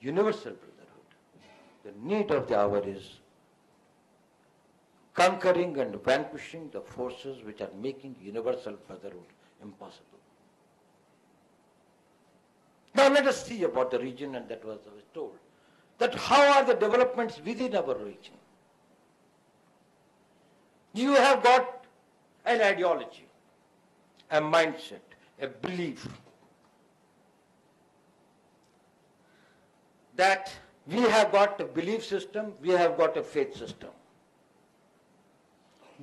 Universal Brotherhood. The need of the hour is conquering and vanquishing the forces which are making Universal Brotherhood impossible. Now let us see about the region, and that was I was told. That how are the developments within our region? You have got an ideology, a mindset, a belief that we have got a belief system, we have got a faith system.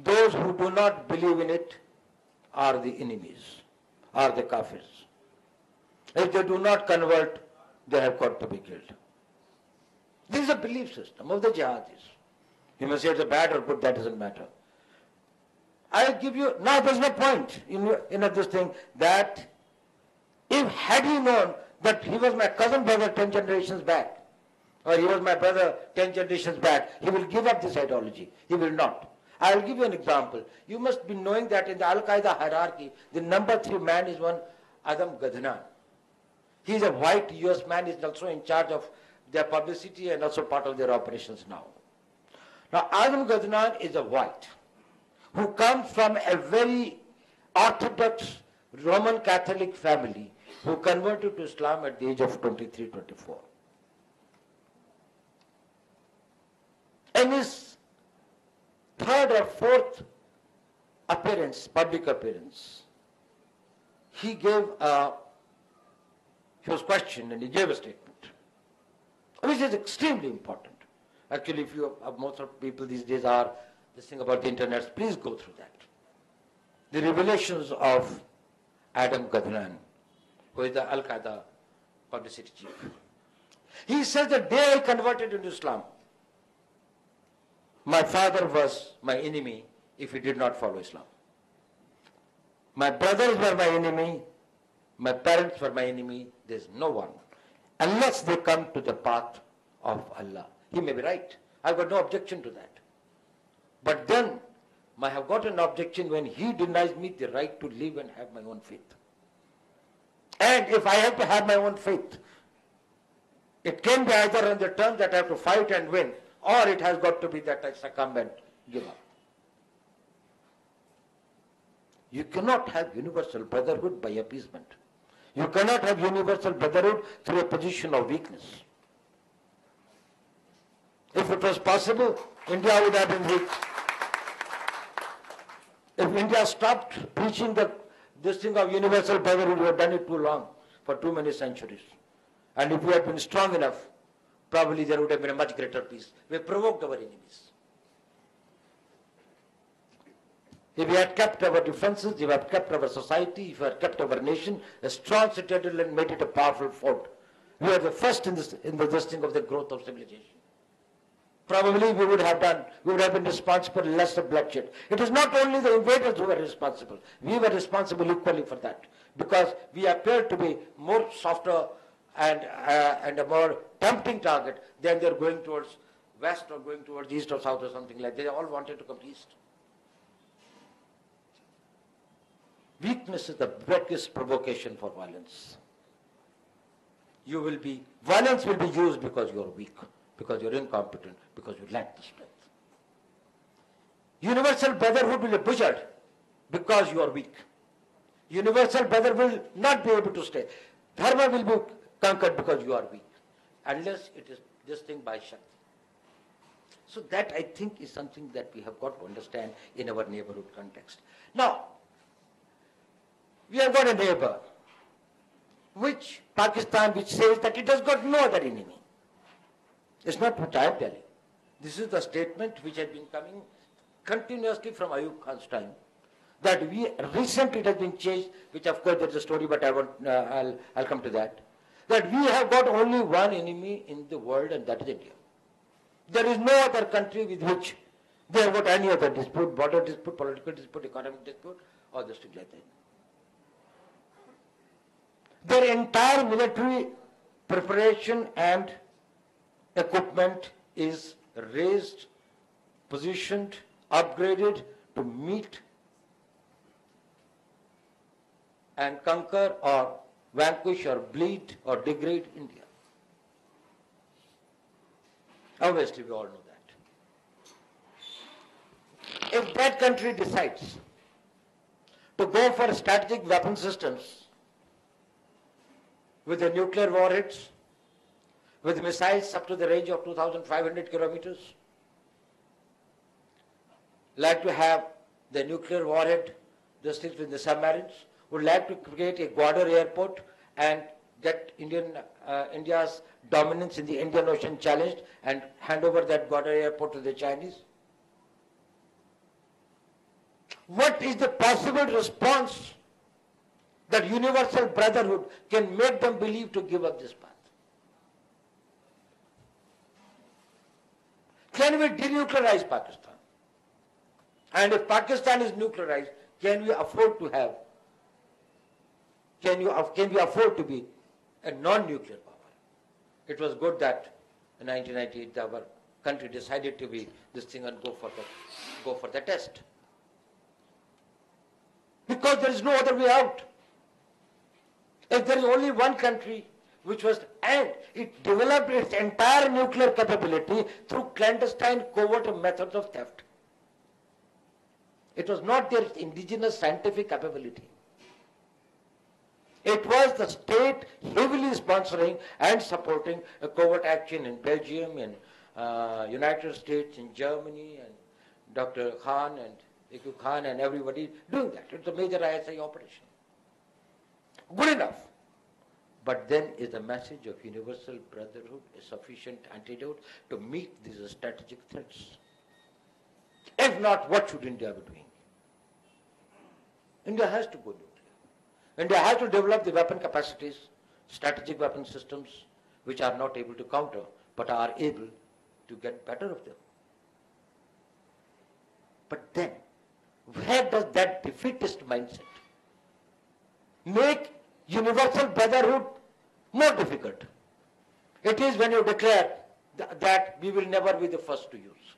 Those who do not believe in it are the enemies, are the kafirs. If they do not convert, they have got to be killed. This is a belief system of the jihadis. You may say it's a bad or good, that doesn't matter. I'll give you, now there's no point in this thing that if had he known that he was my cousin brother 10 generations back, or he was my brother 10 generations back, he will give up this ideology. He will not. I'll give you an example. You must be knowing that in the Al-Qaeda hierarchy, the number 3 man is one Adam Gadnan. He is a white US man, is also in charge of their publicity and also part of their operations now. Now Adam Gadnan is a white who comes from a very orthodox Roman Catholic family who converted to Islam at the age of 23, 24. And his third or fourth appearance, public appearance, he was questioned and he gave a statement, which is extremely important. Actually, if you most of people these days are this thing about the internet, please go through that. The revelations of Adam Gadnan, who is the Al-Qaeda publicity chief. He says the day I converted into Islam, my father was my enemy if he did not follow Islam. My brothers were my enemy, my parents were my enemy, there is no one, unless they come to the path of Allah. He may be right. I've got no objection to that. But then, I have got an objection when he denies me the right to live and have my own faith. And if I have to have my own faith, it can be either on the terms that I have to fight and win, or it has got to be that I succumb and give up. You cannot have universal brotherhood by appeasement. You cannot have universal brotherhood through a position of weakness. If it was possible, India would have been weak. If India stopped preaching this thing of universal brotherhood, we have done it too long, for too many centuries. And if we had been strong enough, probably there would have been a much greater peace. We provoked our enemies. If we had kept our defenses, if we had kept our society, if we had kept our nation, a strong citadel and made it a powerful fort, we are the first in this thing of the growth of civilization. Probably we would have been responsible less of bloodshed. It is not only the invaders who were responsible. We were responsible equally for that, because we appeared to be more softer and a more tempting target than they're going towards west or going towards east or south or something like that. They all wanted to come east. Weakness is the greatest provocation for violence. Violence will be used because you are weak, because you are incompetent, because you lack the strength. Universal brotherhood will be butchered because you are weak. Universal brotherhood will not be able to stay. Dharma will be conquered because you are weak, unless it is this thing by Shakti. So that, I think, is something that we have got to understand in our neighborhood context. Now, we have got a neighbor, Pakistan, which says that it has got no other enemy. It's not what I am telling. This is the statement which has been coming continuously from Ayub Khan's time. That recently it has been changed, which of course there is a story, but I'll come to that. That we have got only one enemy in the world, and that is India. There is no other country with which they have got any other dispute, border dispute, political dispute, economic dispute, or this thing like that. Their entire military preparation and equipment is raised, positioned, upgraded to meet and conquer or vanquish or bleed or degrade India. Obviously, we all know that. If that country decides to go for strategic weapon systems with the nuclear warheads, with missiles up to the range of 2,500 kilometers, like to have the nuclear warhead, this thing with the submarines, would like to create a border airport and get India's dominance in the Indian Ocean challenged and hand over that border airport to the Chinese? What is the possible response that Universal Brotherhood can make them believe to give up this path? Can we denuclearize Pakistan? And if Pakistan is nuclearized, can we afford to have, can we afford to be a non-nuclear power? It was good that in 1998 our country decided to be this thing and go for the test. Because there is no other way out. If there is only one country which was, and it developed its entire nuclear capability through clandestine covert methods of theft. It was not their indigenous scientific capability. It was the state heavily sponsoring and supporting a covert action in Belgium, in United States, in Germany, and Dr. Khan and Iku Khan and everybody doing that. It's a major ISI operation. Good enough. But then is the message of Universal Brotherhood a sufficient antidote to meet these strategic threats? If not, what should India be doing? India has to go nuclear. India has to develop the weapon capacities, strategic weapon systems, which are not able to counter, but are able to get better of them. But then, where does that defeatist mindset make Universal Brotherhood more difficult? It is when you declare that we will never be the first to use.